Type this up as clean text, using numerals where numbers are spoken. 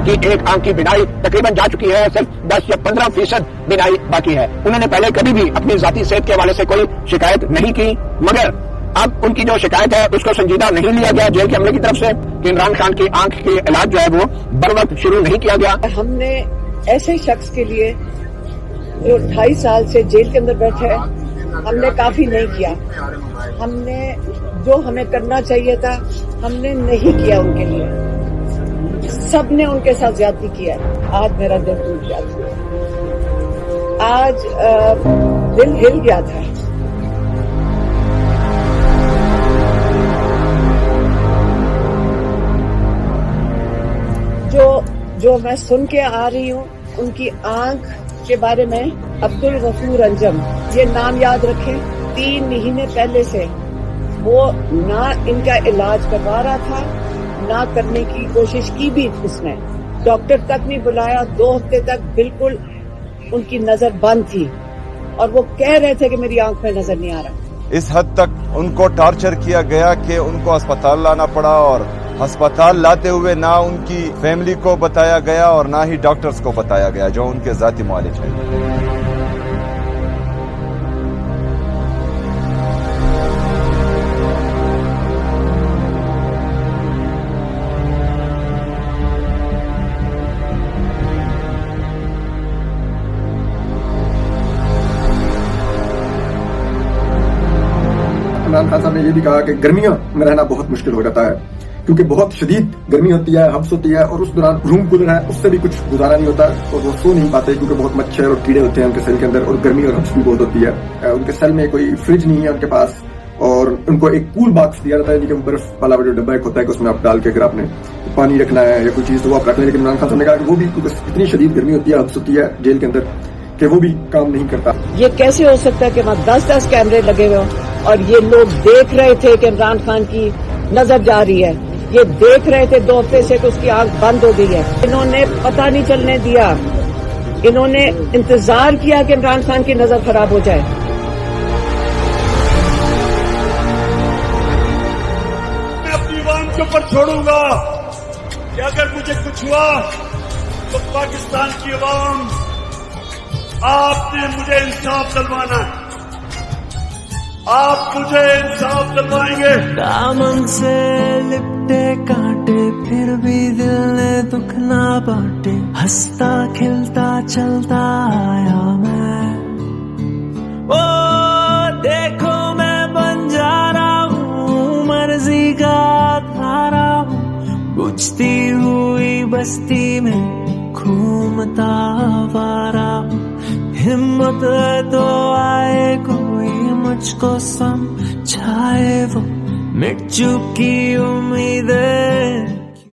खान की एक आंख की बिनाई तकरीबन जा चुकी है, सिर्फ 10 या 15% बिनाई बाकी है। उन्होंने पहले कभी भी अपनी जाती सेहत के हवाले से कोई शिकायत नहीं की, मगर अब उनकी जो शिकायत है उसको संजीदा नहीं लिया गया जेल के अमले की तरफ से कि इमरान खान की आंख के इलाज जो है वो बर वक्त शुरू नहीं किया गया। हमने ऐसे शख्स के लिए जो 2.5 साल से जेल के अंदर बैठे हैं, हमने काफी नहीं किया। हमने जो हमें करना चाहिए था हमने नहीं किया उनके लिए। सबने उनके साथ ज्यादती किया। आज मेरा दिल टूट गया था, आज दिल हिल गया था। जो मैं सुन के आ रही हूँ उनकी आंख के बारे में, अब्दुल गफूर अंजम, ये नाम याद रखें। 3 महीने पहले से वो ना इनका इलाज करवा रहा था, ना करने की कोशिश की भी उसने, डॉक्टर तक नहीं बुलाया। 2 हफ्ते तक बिल्कुल उनकी नजर बंद थी और वो कह रहे थे कि मेरी आंख में नजर नहीं आ रहा। इस हद तक उनको टॉर्चर किया गया कि उनको अस्पताल लाना पड़ा, और अस्पताल लाते हुए ना उनकी फैमिली को बताया गया और ना ही डॉक्टर्स को बताया गया जो उनके ज़ाती मालिक हैं। इमरान खान साहब ने ये भी कहा कि गर्मियों में रहना बहुत मुश्किल हो जाता है क्योंकि बहुत शदीद गर्मी होती है, हब्स होती है, और उस दौरान रूम कूलर है उससे भी कुछ गुजारा नहीं होता और वो सो नहीं पाते क्योंकि बहुत मच्छर और कीड़े होते हैं उनके सेल के अंदर, और गर्मी और हब्स भी बहुत होती है। उनके सेल में कोई फ्रिज नहीं है उनके पास, और उनको एक कूल बॉक्स दिया जाता है जिसके बर्फ वाला जो डब्बा एक होता है कि उसमें आप डाल के अगर आपने पानी रखना है या कोई चीज तो वो आप रख लें। लेकिन इमरान खान साहब ने कहा कि वो भी इतनी शदीद गर्मी होती है, हब्स होती है जेल के अंदर कि वो भी काम नहीं करता। ये कैसे हो सकता है कि वहाँ 10-10 कैमरे लगे हुए हों और ये लोग देख रहे थे कि इमरान खान की नजर जा रही है, ये देख रहे थे 2 हफ्ते से कि उसकी आंख बंद हो गई है। इन्होंने पता नहीं चलने दिया, इन्होंने इंतजार किया कि इमरान खान की नजर खराब हो जाए। मैं अपनी आवाम के ऊपर छोड़ूंगा कि अगर मुझे कुछ हुआ तो पाकिस्तान की आवाम, आपने मुझे इंसाफ दिलवाना है, आप मुझे इंसाफ दिलवाएंगे। दामन से लिपटे कांटे फिर भी दिल ने दुख ना बांटे, हंसता खिलता चलता आया मैं। ओ देखो मैं बंजारा हूँ, मर्जी का थारा हूँ, बुझती हुई बस्ती में घूमता आवारा हूँ। हिम्मत है तो आए कोई मुझको समझाए, वो मिट चुकी उम्मीदें